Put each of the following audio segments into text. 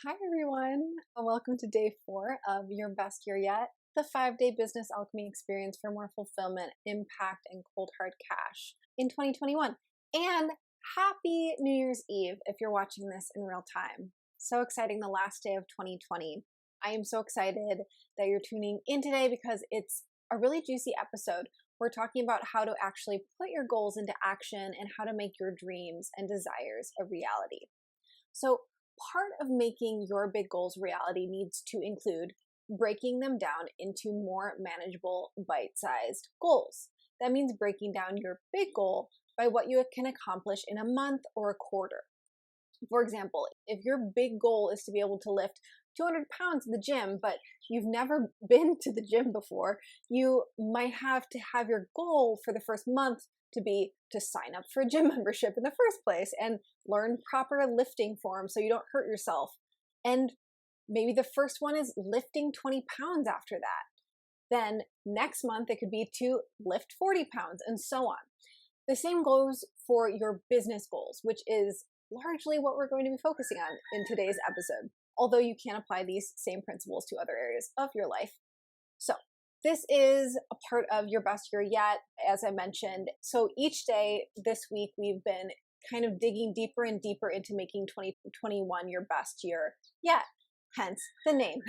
Hi, everyone, and welcome to day 4 of Your Best Year Yet, the 5-day business alchemy experience for more fulfillment, impact, and cold hard cash in 2021. And happy New Year's Eve if you're watching this in real time. So exciting, the last day of 2020. I am so excited that you're tuning in today because it's a really juicy episode. We're talking about how to actually put your goals into action and how to make your dreams and desires a reality. So part of making your big goals reality needs to include breaking them down into more manageable, bite-sized goals. That means breaking down your big goal by what you can accomplish in a month or a quarter. For example, if your big goal is to be able to lift 200 pounds in the gym, but you've never been to the gym before, you might have to have your goal for the first month to be to sign up for a gym membership in the first place and learn proper lifting forms so you don't hurt yourself. And maybe the first one is lifting 20 pounds after that. Then next month it could be to lift 40 pounds and so on. The same goes for your business goals, which is largely what we're going to be focusing on in today's episode, although you can apply these same principles to other areas of your life. So this is a part of Your Best Year Yet, as I mentioned. So each day this week, we've been kind of digging deeper and deeper into making 2021 your best year yet, hence the name.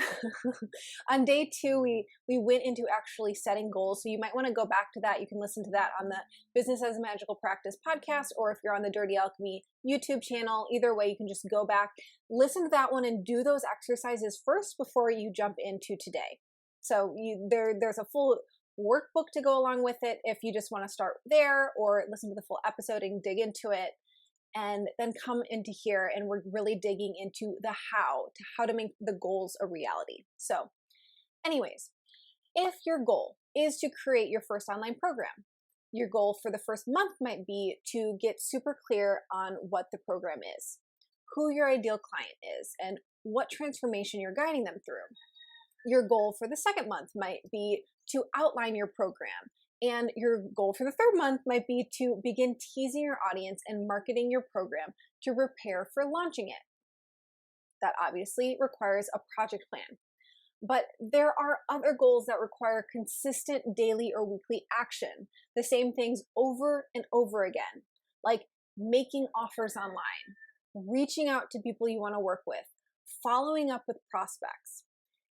On day 2, we went into actually setting goals. So you might want to go back to that. You can listen to that on the Business as a Magical Practice podcast, or if you're on the Dirty Alchemy YouTube channel, either way, you can just go back, listen to that one and do those exercises first before you jump into today. So there's a full workbook to go along with it if you just want to start there, or listen to the full episode and dig into it, and then come into here and we're really digging into the how to make the goals a reality. So anyways, if your goal is to create your first online program, your goal for the first month might be to get super clear on what the program is, who your ideal client is, and what transformation you're guiding them through. Your goal for the second month might be to outline your program. And your goal for the third month might be to begin teasing your audience and marketing your program to prepare for launching it. That obviously requires a project plan. But there are other goals that require consistent daily or weekly action, the same things over and over again, like making offers online, reaching out to people you want to work with, following up with prospects.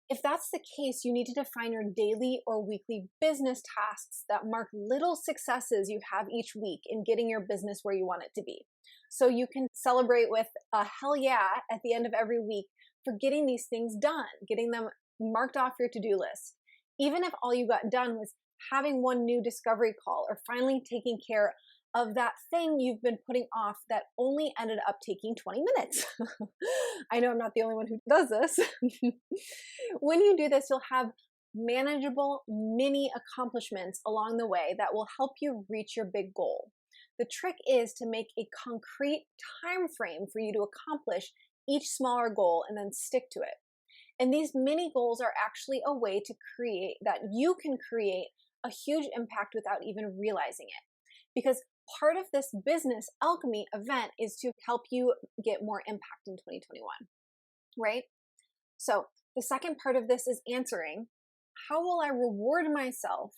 If that's the case, you need to define your daily or weekly business tasks that mark little successes you have each week in getting your business where you want it to be. So you can celebrate with a hell yeah at the end of every week for getting these things done, getting them marked off your to-do list. Even if all you got done was having one new discovery call or finally taking care of that thing you've been putting off that only ended up taking 20 minutes. I know I'm not the only one who does this. When you do this, you'll have manageable mini accomplishments along the way that will help you reach your big goal. The trick is to make a concrete time frame for you to accomplish each smaller goal and then stick to it. And these mini goals are actually a way to create that you can create a huge impact without even realizing it. Because part of this business alchemy event is to help you get more impact in 2021, right? So the second part of this is answering, how will I reward myself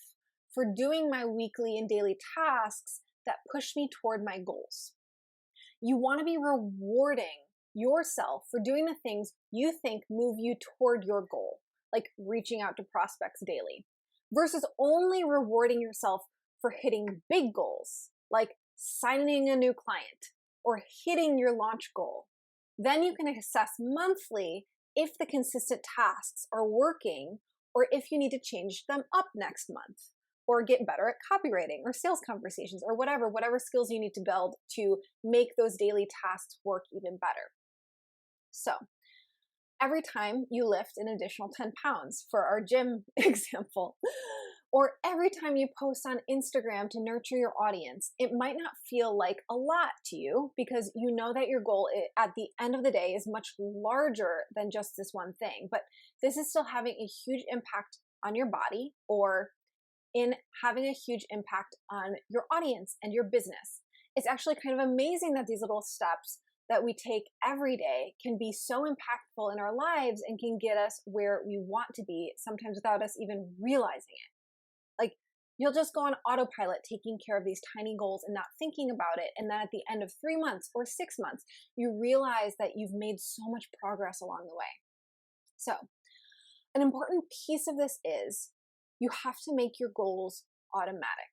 for doing my weekly and daily tasks that push me toward my goals? You want to be rewarding yourself for doing the things you think move you toward your goal, like reaching out to prospects daily, versus only rewarding yourself for hitting big goals, like signing a new client or hitting your launch goal. Then you can assess monthly if the consistent tasks are working or if you need to change them up next month or get better at copywriting or sales conversations or whatever skills you need to build to make those daily tasks work even better. So every time you lift an additional 10 pounds for our gym example, or every time you post on Instagram to nurture your audience, it might not feel like a lot to you because you know that your goal at the end of the day is much larger than just this one thing. But this is still having a huge impact on your body or in having a huge impact on your audience and your business. It's actually kind of amazing that these little steps that we take every day can be so impactful in our lives and can get us where we want to be, sometimes without us even realizing it. Like, you'll just go on autopilot taking care of these tiny goals and not thinking about it. And then at the end of 3 months or 6 months, you realize that you've made so much progress along the way. So an important piece of this is you have to make your goals automatic.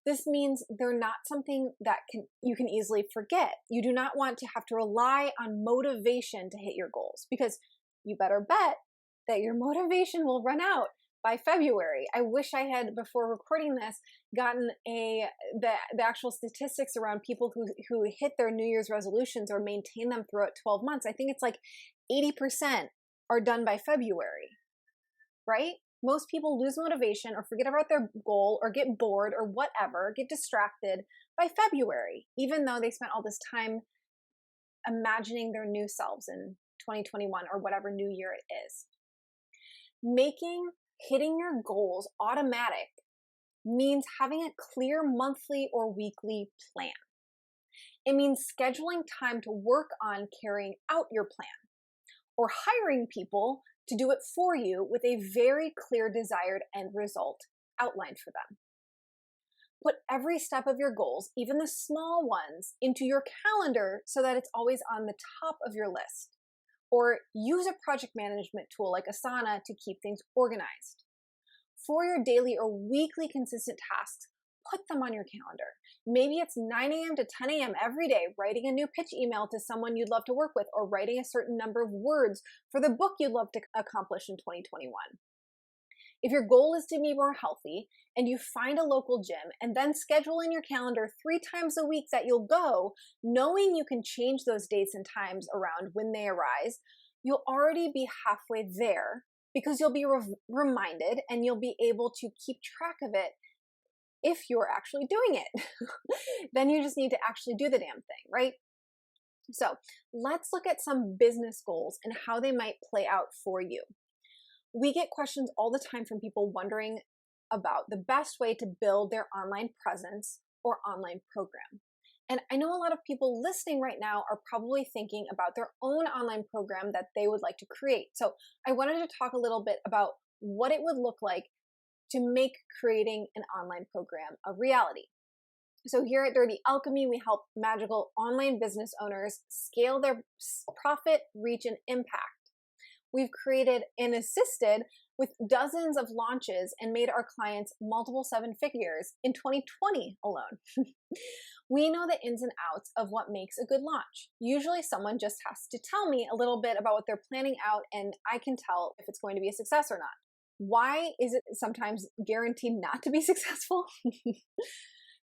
This means they're not something that you can easily forget. You do not want to have to rely on motivation to hit your goals, because you better bet that your motivation will run out by February. I wish I had, before recording this, gotten the actual statistics around people who hit their New Year's resolutions or maintain them throughout 12 months. I think it's like 80% are done by February, right? Most people lose motivation or forget about their goal or get bored or whatever, get distracted by February, even though they spent all this time imagining their new selves in 2021 or whatever new year it is. Hitting your goals automatic means having a clear monthly or weekly plan. It means scheduling time to work on carrying out your plan, or hiring people to do it for you with a very clear desired end result outlined for them. Put every step of your goals, even the small ones, into your calendar so that it's always on the top of your list. Or use a project management tool like Asana to keep things organized. For your daily or weekly consistent tasks, put them on your calendar. Maybe it's 9 a.m. to 10 a.m. every day, writing a new pitch email to someone you'd love to work with, or writing a certain number of words for the book you'd love to accomplish in 2021. If your goal is to be more healthy and you find a local gym and then schedule in your calendar 3 times a week that you'll go, knowing you can change those dates and times around when they arise, you'll already be halfway there, because you'll be reminded and you'll be able to keep track of it if you're actually doing it. Then you just need to actually do the damn thing, right? So let's look at some business goals and how they might play out for you. We get questions all the time from people wondering about the best way to build their online presence or online program. And I know a lot of people listening right now are probably thinking about their own online program that they would like to create. So I wanted to talk a little bit about what it would look like to make creating an online program a reality. So here at Dirty Alchemy, we help magical online business owners scale their profit, reach, and impact. We've created and assisted with dozens of launches and made our clients multiple 7 figures in 2020 alone. We know the ins and outs of what makes a good launch. Usually someone just has to tell me a little bit about what they're planning out, and I can tell if it's going to be a success or not. Why is it sometimes guaranteed not to be successful?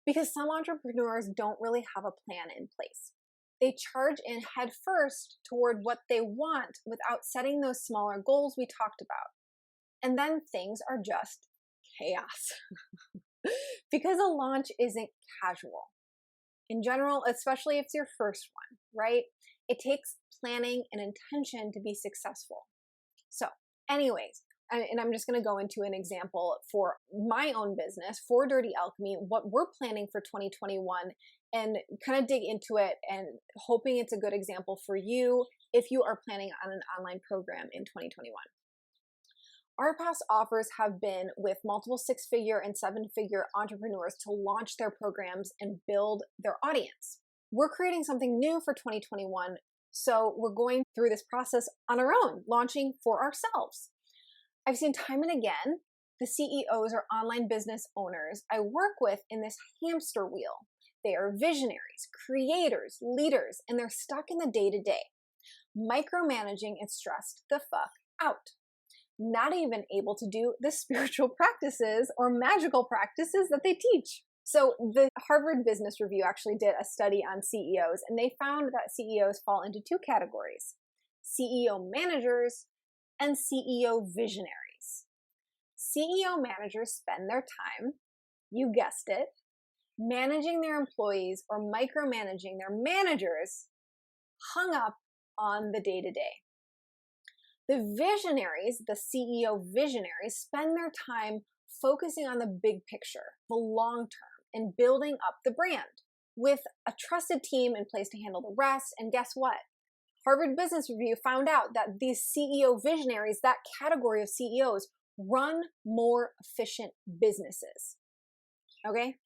Because some entrepreneurs don't really have a plan in place. They charge in head first toward what they want without setting those smaller goals we talked about. And then things are just chaos. Because a launch isn't casual. In general, especially if it's your first one, right? It takes planning and intention to be successful. So anyways, and I'm just going to go into an example for my own business, for Dirty Alchemy, what we're planning for 2021, and kind of dig into it and hoping it's a good example for you if you are planning on an online program in 2021. Our past offers have been with multiple 6-figure and 7-figure entrepreneurs to launch their programs and build their audience. We're creating something new for 2021, so we're going through this process on our own, launching for ourselves. I've seen time and again the CEOs or online business owners I work with in this hamster wheel. They are visionaries, creators, leaders, and they're stuck in the day-to-day, micromanaging and stressed the fuck out. Not even able to do the spiritual practices or magical practices that they teach. So the Harvard Business Review actually did a study on CEOs, and they found that CEOs fall into 2 categories: CEO managers and CEO visionaries. CEO managers spend their time, you guessed it, managing their employees or micromanaging their managers, hung up on the day-to-day. The visionaries, the CEO visionaries, spend their time focusing on the big picture, the long term, and building up the brand. with a trusted team in place to handle the rest. And guess what? Harvard Business Review found out that these CEO visionaries, that category of CEOs, run more efficient businesses. Okay?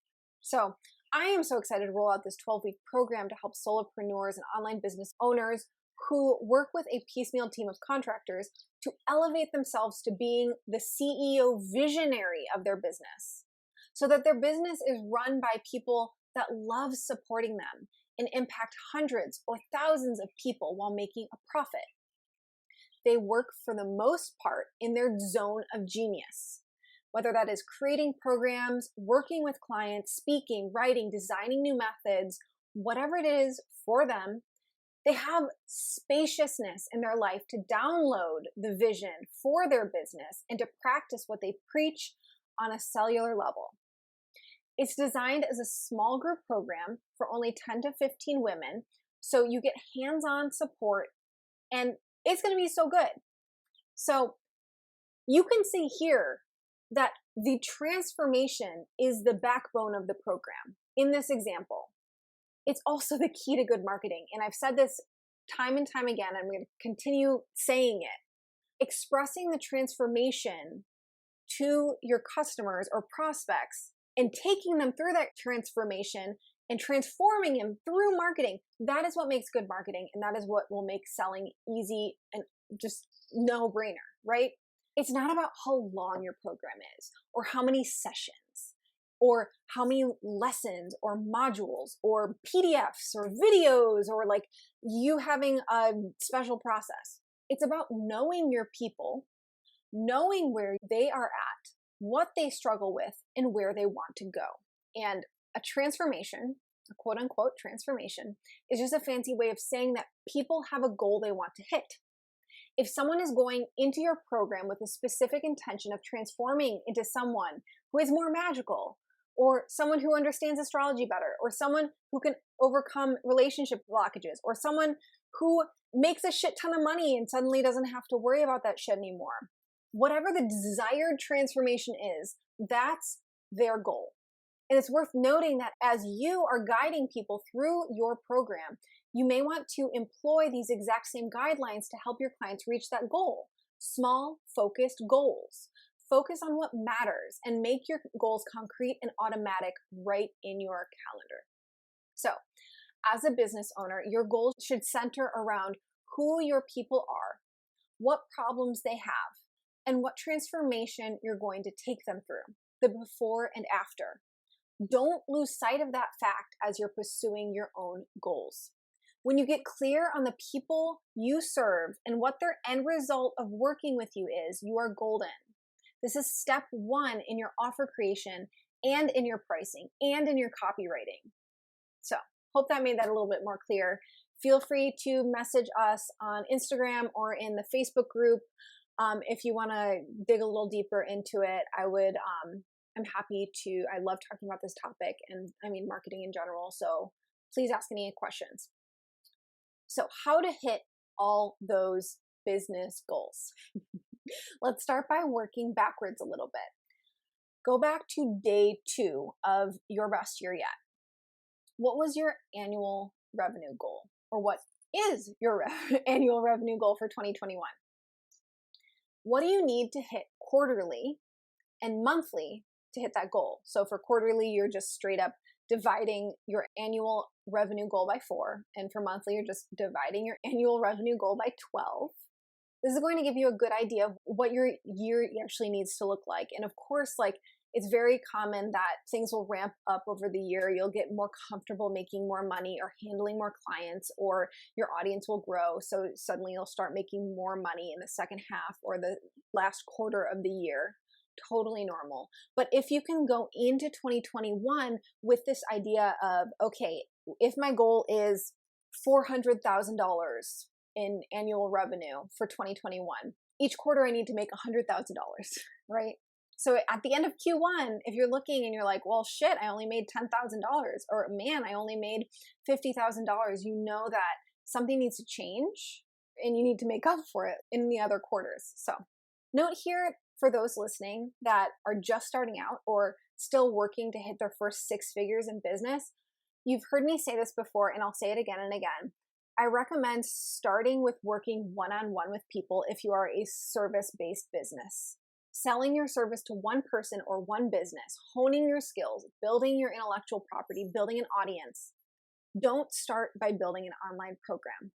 So I am so excited to roll out this 12-week program to help solopreneurs and online business owners who work with a piecemeal team of contractors to elevate themselves to being the CEO visionary of their business, so that their business is run by people that love supporting them and impact hundreds or thousands of people while making a profit. They work for the most part in their zone of genius, whether that is creating programs, working with clients, speaking, writing, designing new methods, whatever it is for them. They have spaciousness in their life to download the vision for their business and to practice what they preach on a cellular level. It's designed as a small group program for only 10 to 15 women, so you get hands-on support, and it's going to be so good. So you can see here that the transformation is the backbone of the program in this example. It's also the key to good marketing. And I've said this time and time again, and I'm going to continue saying it. Expressing the transformation to your customers or prospects and taking them through that transformation and transforming them through marketing, that is what makes good marketing. And that is what will make selling easy and just no-brainer, right? It's not about how long your program is or how many sessions, or how many lessons or modules or PDFs or videos or like you having a special process. It's about knowing your people, knowing where they are at, what they struggle with, and where they want to go. And a transformation, a quote unquote transformation, is just a fancy way of saying that people have a goal they want to hit. If someone is going into your program with a specific intention of transforming into someone who is more magical, or someone who understands astrology better, or someone who can overcome relationship blockages, or someone who makes a shit ton of money and suddenly doesn't have to worry about that shit anymore. Whatever the desired transformation is, that's their goal. And it's worth noting that as you are guiding people through your program, you may want to employ these exact same guidelines to help your clients reach that goal. Small, focused goals. Focus on what matters and make your goals concrete and automatic right in your calendar. So, as a business owner, your goals should center around who your people are, what problems they have, and what transformation you're going to take them through, the before and after. Don't lose sight of that fact as you're pursuing your own goals. When you get clear on the people you serve and what their end result of working with you is, you are golden. This is step one in your offer creation and in your pricing and in your copywriting. So, hope that made that a little bit more clear. Feel free to message us on Instagram or in the Facebook group. If you want to dig a little deeper into it, I'm happy to. I love talking about this topic and marketing in general. So please ask any questions. So how to hit all those business goals. Let's start by working backwards a little bit. Go back to day 2 of your best year yet. What was your annual revenue goal? Or what is your annual revenue goal for 2021? What do you need to hit quarterly and monthly to hit that goal? So for quarterly, you're just straight up dividing your annual revenue goal by 4. And for monthly, you're just dividing your annual revenue goal by 12. This is going to give you a good idea of what your year actually needs to look like. And of course, it's very common that things will ramp up over the year. You'll get more comfortable making more money or handling more clients, or your audience will grow. So suddenly you'll start making more money in the second half or the last quarter of the year. Totally normal. But if you can go into 2021 with this idea of, okay, if my goal is $400,000 in annual revenue for 2021, each quarter I need to make $100,000, right? So at the end of Q1, if you're looking and you're like, well, shit, I only made $10,000, or man, I only made $50,000, you know that something needs to change and you need to make up for it in the other quarters. So note here for those listening that are just starting out or still working to hit their first 6 figures in business, You've heard me say this before, and I'll say it again and again. I recommend starting with working one-on-one with people if you are a service-based business. Selling your service to one person or one business, honing your skills, building your intellectual property, building an audience. Don't start by building an online program.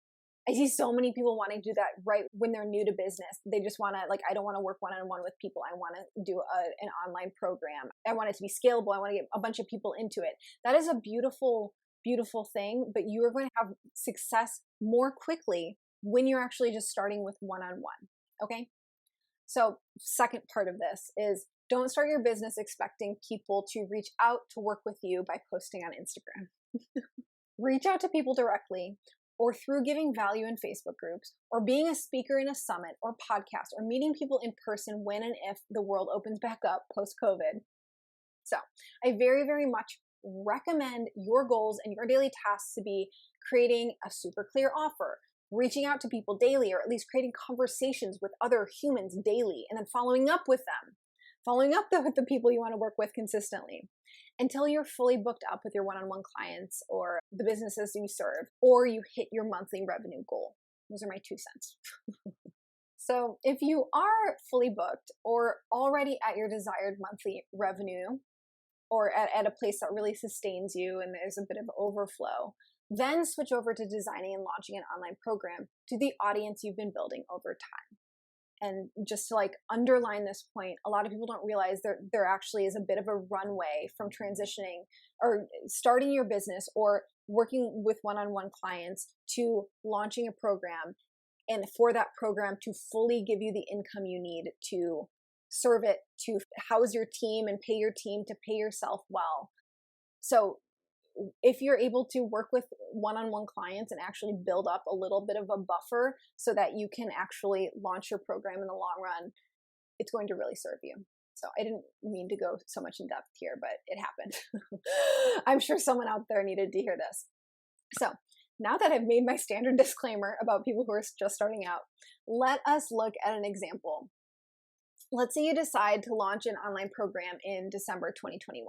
I see so many people wanting to do that right when they're new to business. They just want to, like, I don't want to work one-on-one with people. I want to do an online program. I want it to be scalable. I want to get a bunch of people into it. That is a beautiful, beautiful thing, but you are going to have success more quickly when you're actually just starting with one-on-one. Okay? So second part of this is don't start your business expecting people to reach out to work with you by posting on Instagram. Reach out to people directly, or through giving value in Facebook groups, or being a speaker in a summit or podcast, or meeting people in person when and if the world opens back up post-COVID. So I very, very much recommend your goals and your daily tasks to be creating a super clear offer, reaching out to people daily, or at least creating conversations with other humans daily, and then following up with them, following up with the people you want to work with consistently until you're fully booked up with your one-on-one clients or the businesses you serve, or you hit your monthly revenue goal. Those are my 2 cents. So if you are fully booked or already at your desired monthly revenue, or at a place that really sustains you and there's a bit of overflow, then switch over to designing and launching an online program to the audience you've been building over time. And just to like underline this point, a lot of people don't realize there actually is a bit of a runway from transitioning or starting your business or working with one-on-one clients to launching a program, and for that program to fully give you the income you need to serve it, to house your team and pay your team, to pay yourself well. So if you're able to work with one-on-one clients and actually build up a little bit of a buffer so that you can actually launch your program in the long run, it's going to really serve you. So I didn't mean to go so much in depth here, but it happened. I'm sure someone out there needed to hear this. So now that I've made my standard disclaimer about people who are just starting out, let us look at an example. Let's say you decide to launch an online program in December 2021.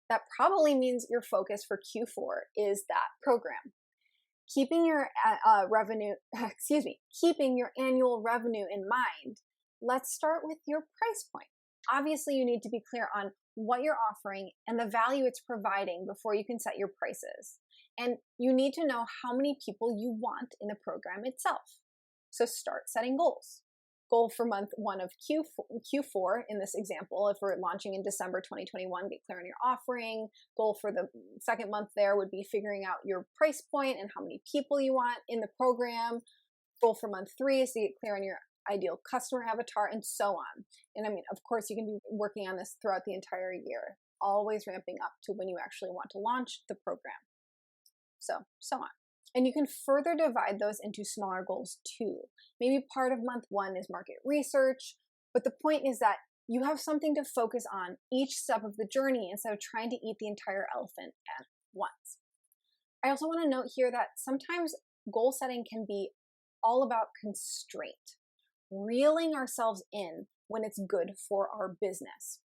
That probably means your focus for Q4 is that program. Keeping your keeping your annual revenue in mind, let's start with your price point. Obviously, you need to be clear on what you're offering and the value it's providing before you can set your prices. And you need to know how many people you want in the program itself. So start setting goals. Goal for month 1 of Q4 in this example, if we're launching in December 2021, get clear on your offering. Goal for the second month there would be figuring out your price point and how many people you want in the program. Goal for month 3 is to get clear on your ideal customer avatar, and so on. And I mean, of course, you can be working on this throughout the entire year, always ramping up to when you actually want to launch the program. So on. And you can further divide those into smaller goals too. Maybe part of month 1 is market research, but the point is that you have something to focus on each step of the journey instead of trying to eat the entire elephant at once. I also want to note here that sometimes goal setting can be all about constraint, reeling ourselves in when it's good for our business.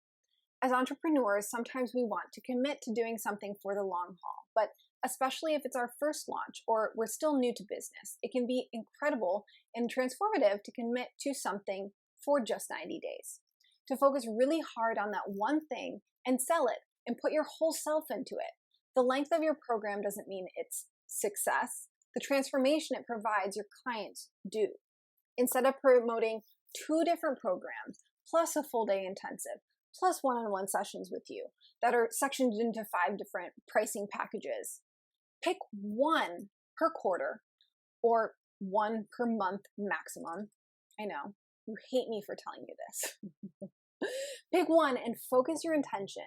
As entrepreneurs, sometimes we want to commit to doing something for the long haul, but especially if it's our first launch or we're still new to business, it can be incredible and transformative to commit to something for just 90 days. To focus really hard on that one thing and sell it and put your whole self into it. The length of your program doesn't mean it's success. The transformation it provides your clients do. Instead of promoting 2 different programs, plus a full day intensive, plus one-on-one sessions with you that are sectioned into 5 different pricing packages, pick 1 per quarter or 1 per month maximum. I know, you hate me for telling you this. Pick 1 and focus your intention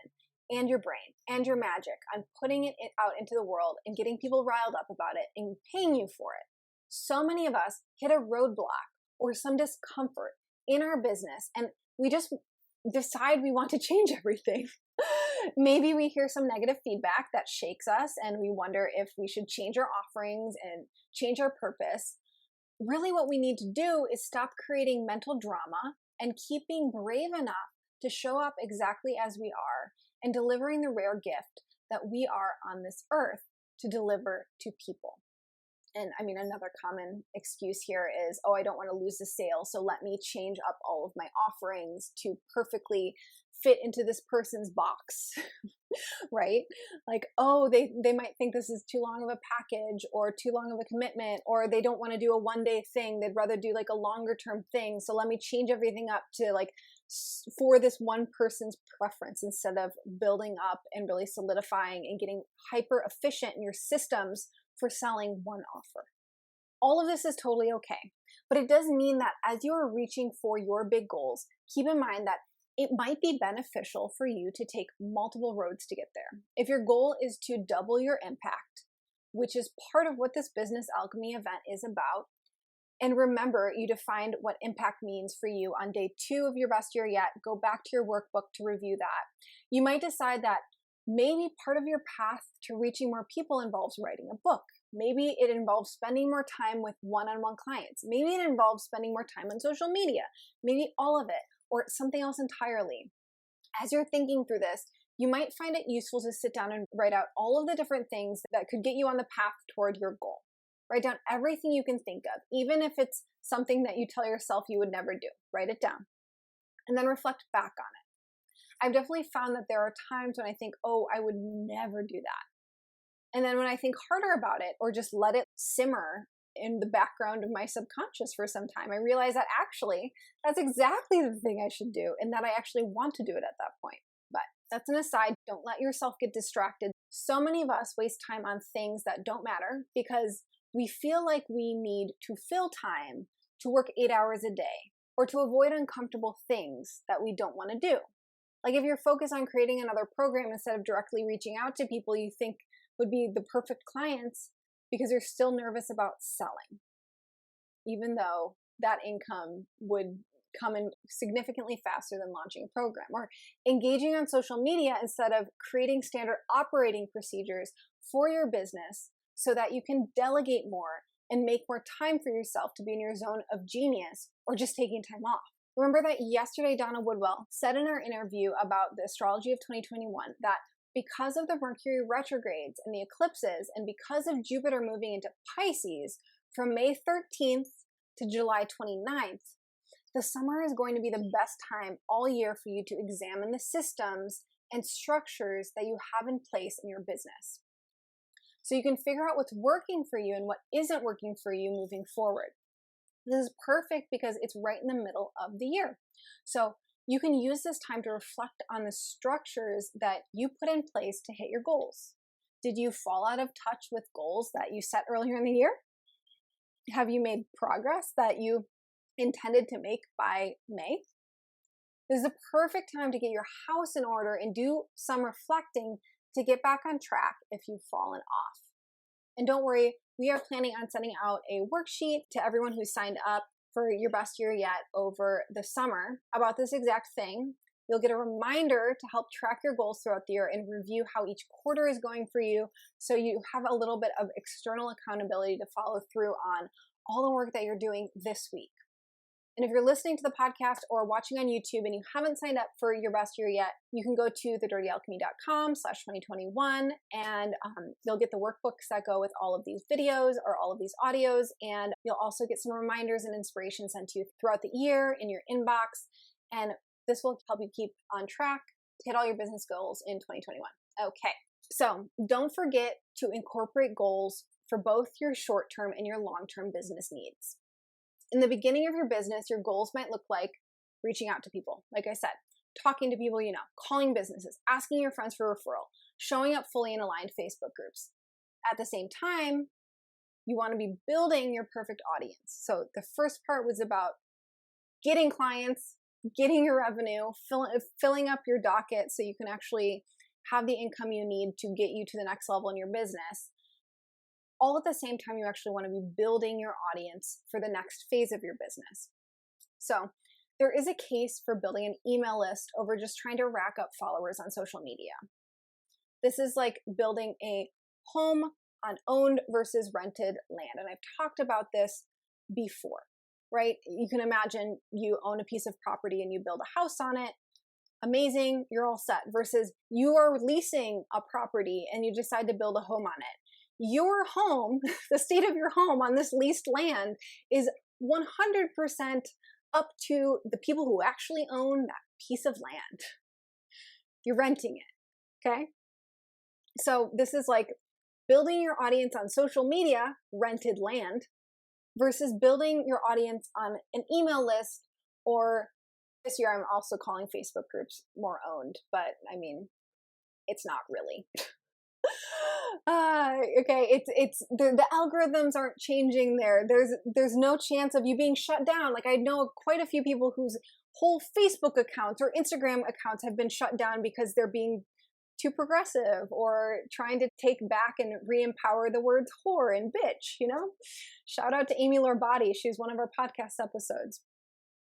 and your brain and your magic on putting it out into the world and getting people riled up about it and paying you for it. So many of us hit a roadblock or some discomfort in our business and we just decide we want to change everything. Maybe we hear some negative feedback that shakes us and we wonder if we should change our offerings and change our purpose. Really what we need to do is stop creating mental drama and keep being brave enough to show up exactly as we are and delivering the rare gift that we are on this earth to deliver to people. And I mean, another common excuse here is, oh, I don't want to lose the sale, so let me change up all of my offerings to perfectly fit into this person's box, right? Like, oh, they might think this is too long of a package or too long of a commitment, or they don't want to do a one-day thing. They'd rather do like a longer term thing. So let me change everything up to like for this one person's preference instead of building up and really solidifying and getting hyper efficient in your systems for selling one offer. All of this is totally okay, but it does mean that as you are reaching for your big goals, keep in mind that it might be beneficial for you to take multiple roads to get there. If your goal is to double your impact, which is part of what this business alchemy event is about, and remember, you defined what impact means for you on day 2 of your best year yet. Go back to your workbook to review that. You might decide that maybe part of your path to reaching more people involves writing a book. Maybe it involves spending more time with one-on-one clients. Maybe it involves spending more time on social media. Maybe all of it, or something else entirely. As you're thinking through this, you might find it useful to sit down and write out all of the different things that could get you on the path toward your goal. Write down everything you can think of, even if it's something that you tell yourself you would never do. Write it down. And then reflect back on it. I've definitely found that there are times when I think, oh, I would never do that. And then when I think harder about it, or just let it simmer in the background of my subconscious for some time, I realize that actually that's exactly the thing I should do, and that I actually want to do it at that point. But that's an aside. Don't let yourself get distracted. So many of us waste time on things that don't matter because we feel like we need to fill time to work 8 hours a day, or to avoid uncomfortable things that we don't want to do. Like if you're focused on creating another program instead of directly reaching out to people you think would be the perfect clients because you're still nervous about selling, even though that income would come in significantly faster than launching a program, or engaging on social media instead of creating standard operating procedures for your business so that you can delegate more and make more time for yourself to be in your zone of genius, or just taking time off. Remember that yesterday Donna Woodwell said in our interview about the astrology of 2021 that because of the Mercury retrogrades and the eclipses, and because of Jupiter moving into Pisces from May 13th to July 29th, the summer is going to be the best time all year for you to examine the systems and structures that you have in place in your business, so you can figure out what's working for you and what isn't working for you moving forward. This is perfect because it's right in the middle of the year. So you can use this time to reflect on the structures that you put in place to hit your goals. Did you fall out of touch with goals that you set earlier in the year? Have you made progress that you intended to make by May? This is a perfect time to get your house in order and do some reflecting to get back on track if you've fallen off. And don't worry, we are planning on sending out a worksheet to everyone who signed up for your best year yet over the summer about this exact thing. You'll get a reminder to help track your goals throughout the year and review how each quarter is going for you, so you have a little bit of external accountability to follow through on all the work that you're doing this week. And if you're listening to the podcast or watching on YouTube and you haven't signed up for your best year yet, you can go to thedirtyalchemy.com/2021 and you'll get the workbooks that go with all of these videos or all of these audios. And you'll also get some reminders and inspiration sent to you throughout the year in your inbox. And this will help you keep on track to hit all your business goals in 2021. Okay, so don't forget to incorporate goals for both your short-term and your long-term business needs. In the beginning of your business, your goals might look like reaching out to people, like I said, talking to people you know, calling businesses, asking your friends for referral, showing up fully in aligned Facebook groups. At the same time, you want to be building your perfect audience. So the first part was about getting clients, getting your revenue, filling up your docket so you can actually have the income you need to get you to the next level in your business. All at the same time, you actually want to be building your audience for the next phase of your business. So there is a case for building an email list over just trying to rack up followers on social media. This is like building a home on owned versus rented land. And I've talked about this before, right? You can imagine you own a piece of property and you build a house on it. amazing, you're all set, versus you are leasing a property and you decide to build a home on it. Your home, the state of your home on this leased land is 100% up to the people who actually own that piece of land. You're renting it, okay? So this is like building your audience on social media, rented land, versus building your audience on an email list, or this year I'm also calling Facebook groups more owned, but I mean, it's not really. Okay, it's the algorithms aren't changing there. There's no chance of you being shut down. Like I know quite a few people whose whole Facebook accounts or Instagram accounts have been shut down because they're being too progressive or trying to take back and re-empower the words whore and bitch, you know? Shout out to Amy Lorbati. She was one of our podcast episodes.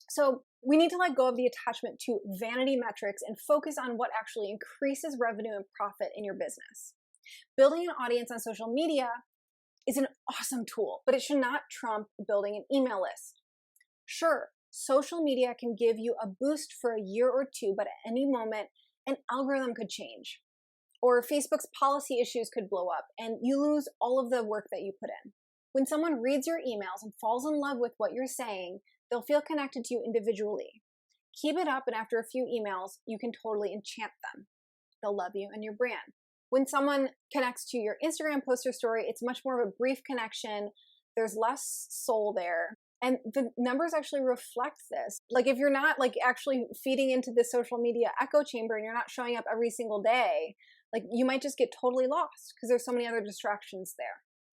So we need to let go of the attachment to vanity metrics and focus on what actually increases revenue and profit in your business. Building an audience on social media is an awesome tool, but it should not trump building an email list. Sure, social media can give you a boost for a year or two, but at any moment, an algorithm could change, or Facebook's policy issues could blow up, and you lose all of the work that you put in. When someone reads your emails and falls in love with what you're saying, they'll feel connected to you individually. Keep it up, and after a few emails, you can totally enchant them. They'll love you and your brand. When someone connects to your Instagram post or story, it's much more of a brief connection. There's less soul there. And the numbers actually reflect this. Like if you're not like actually feeding into the social media echo chamber and you're not showing up every single day, like you might just get totally lost because there's so many other distractions there.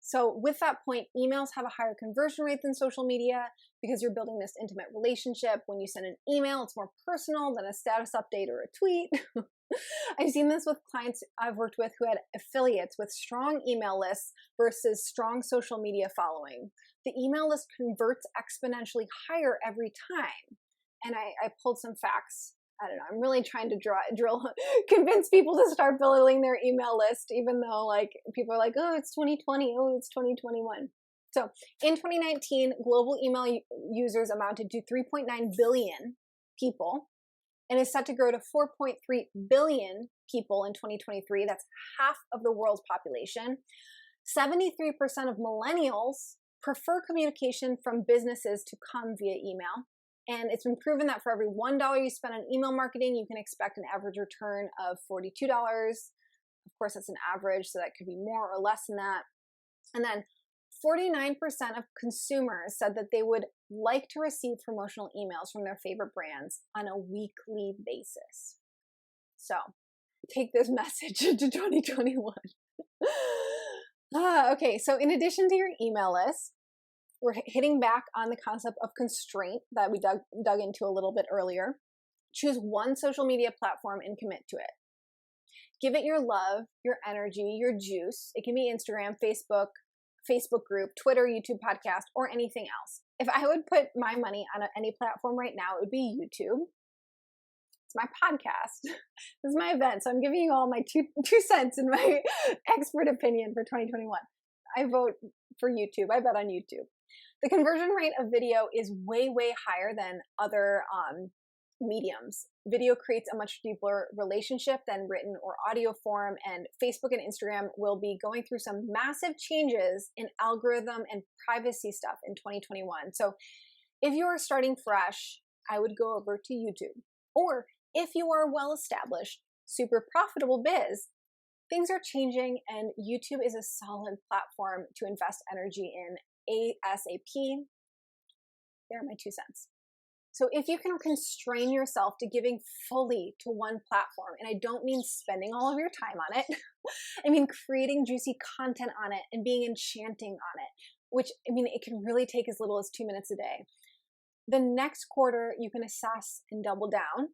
So with that point, emails have a higher conversion rate than social media because you're building this intimate relationship. When you send an email, it's more personal than a status update or a tweet. I've seen this with clients I've worked with who had affiliates with strong email lists versus strong social media following. The email list converts exponentially higher every time. And I pulled some facts. I don't know. I'm really trying to convince people to start building their email list, even though like people are like, oh, it's 2020. Oh, it's 2021. So in 2019, global email users amounted to 3.9 billion people and is set to grow to 4.3 billion people in 2023. That's half of the world's population. 73% of millennials prefer communication from businesses to come via email. And it's been proven that for every $1 you spend on email marketing, you can expect an average return of $42. Of course, that's an average, so that could be more or less than that. And then 49% of consumers said that they would like to receive promotional emails from their favorite brands on a weekly basis. So take this message into 2021. Okay, so in addition to your email list, we're hitting back on the concept of constraint that we dug into a little bit earlier. Choose one social media platform and commit to it. Give it your love, your energy, your juice. It can be Instagram, Facebook group, Twitter, YouTube, podcast, or anything else. If I would put my money on any platform right now, it would be YouTube. It's my podcast. This is my event. So I'm giving you all my two cents in my expert opinion for 2021. I vote for YouTube. I bet on YouTube. The conversion rate of video is way, way higher than other mediums. Video creates a much deeper relationship than written or audio form, and Facebook and Instagram will be going through some massive changes in algorithm and privacy stuff in 2021. So if you are starting fresh, I would go over to YouTube. Or if you are well-established, super profitable biz, things are changing and YouTube is a solid platform to invest energy in ASAP. There are my 2 cents. So if you can constrain yourself to giving fully to one platform, and I don't mean spending all of your time on it, I mean creating juicy content on it and being enchanting on it, which, I mean, it can really take as little as 2 minutes a day. The next quarter, you can assess and double down,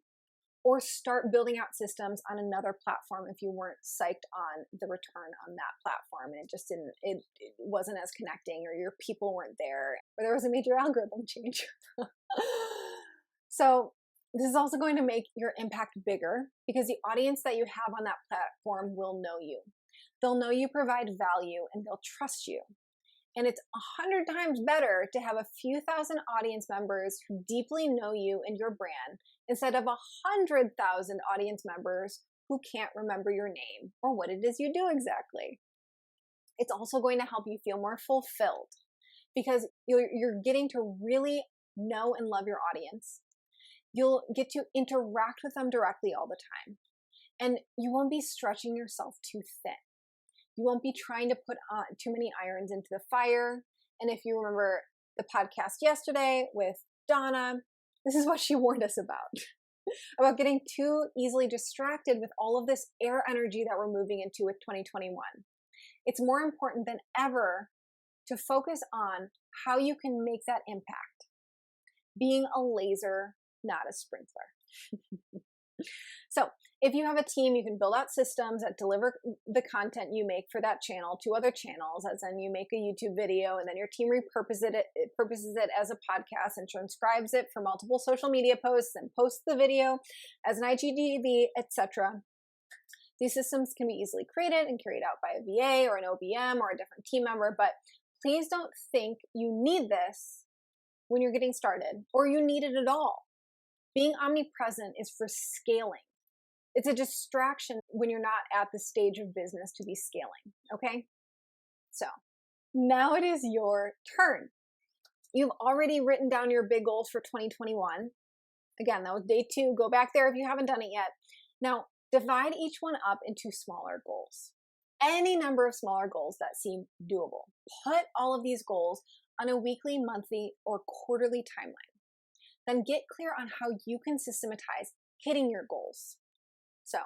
or start building out systems on another platform if you weren't psyched on the return on that platform and it wasn't as connecting, or your people weren't there, or there was a major algorithm change. So this is also going to make your impact bigger because the audience that you have on that platform will know you. They'll know you provide value and they'll trust you. And it's 100 times better to have a few thousand audience members who deeply know you and your brand instead of 100,000 audience members who can't remember your name or what it is you do exactly. It's also going to help you feel more fulfilled because you're getting to really know and love your audience. You'll get to interact with them directly all the time. And you won't be stretching yourself too thin. You won't be trying to put too many irons into the fire. And if you remember the podcast yesterday with Donna, this is what she warned us about getting too easily distracted with all of this air energy that we're moving into with 2021. It's more important than ever to focus on how you can make that impact. Being a laser, not a sprinkler. So if you have a team, you can build out systems that deliver the content you make for that channel to other channels, as in you make a YouTube video and then your team repurposes it as a podcast and transcribes it for multiple social media posts and posts the video as an IGTV, etc. These systems can be easily created and carried out by a VA or an OBM or a different team member, but please don't think you need this when you're getting started or you need it at all. Being omnipresent is for scaling. It's a distraction when you're not at the stage of business to be scaling, okay? So now it is your turn. You've already written down your big goals for 2021. Again, that was day 2. Go back there if you haven't done it yet. Now, divide each one up into smaller goals. Any number of smaller goals that seem doable. Put all of these goals on a weekly, monthly, or quarterly timeline. Then get clear on how you can systematize hitting your goals. So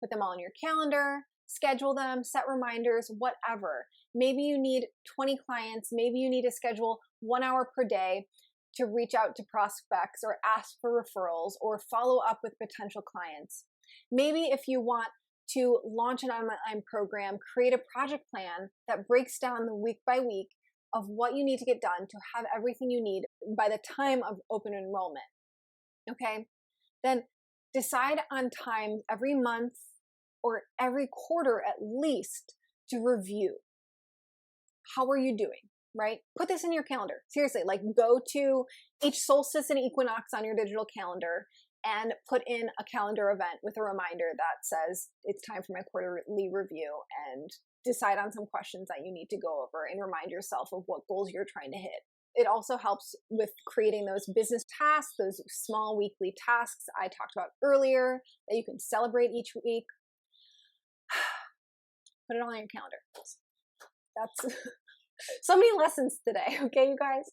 put them all in your calendar, schedule them, set reminders, whatever. Maybe you need 20 clients. Maybe you need to schedule 1 hour per day to reach out to prospects or ask for referrals or follow up with potential clients. Maybe if you want to launch an online program, create a project plan that breaks down the week by week of what you need to get done to have everything you need by the time of open enrollment. Okay? Then decide on time every month or every quarter at least to review. How are you doing? Right? Put this in your calendar. Seriously, like go to each solstice and equinox on your digital calendar and put in a calendar event with a reminder that says it's time for my quarterly review, and decide on some questions that you need to go over and remind yourself of what goals you're trying to hit. It also helps with creating those business tasks, those small weekly tasks I talked about earlier that you can celebrate each week. Put it all on your calendar. That's so many lessons today, okay, you guys?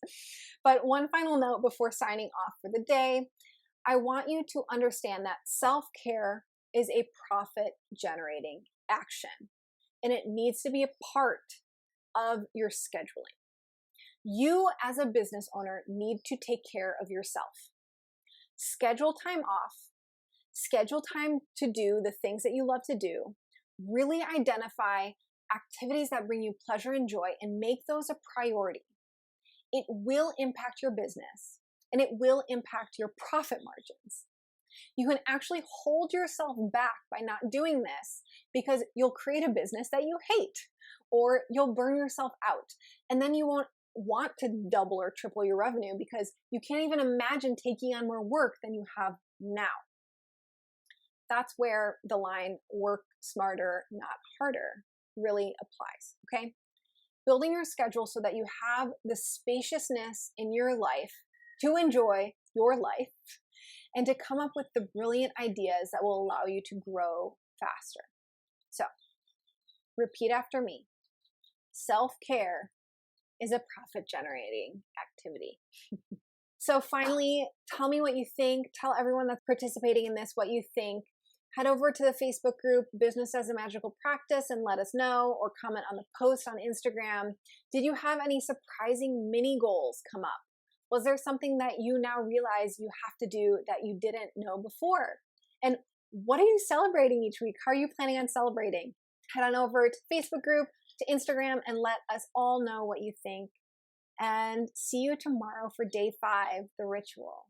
But one final note before signing off for the day. I want you to understand that self-care is a profit-generating action, and it needs to be a part of your scheduling. You, as a business owner, need to take care of yourself. Schedule time off. Schedule time to do the things that you love to do. Really identify activities that bring you pleasure and joy and make those a priority. It will impact your business, and it will impact your profit margins. You can actually hold yourself back by not doing this because you'll create a business that you hate, or you'll burn yourself out, and then you won't want to double or triple your revenue because you can't even imagine taking on more work than you have now. That's where the line work smarter, not harder really applies, okay? Building your schedule so that you have the spaciousness in your life to enjoy your life and to come up with the brilliant ideas that will allow you to grow faster. So, repeat after me. Self-care is a profit-generating activity. So finally, tell me what you think. Tell everyone that's participating in this what you think. Head over to the Facebook group, Business as a Magical Practice, and let us know, or comment on the post on Instagram. Did you have any surprising mini goals come up? Was there something that you now realize you have to do that you didn't know before? And what are you celebrating each week? How are you planning on celebrating? Head on over to Facebook group, to Instagram, and let us all know what you think. And see you tomorrow for day 5, the ritual.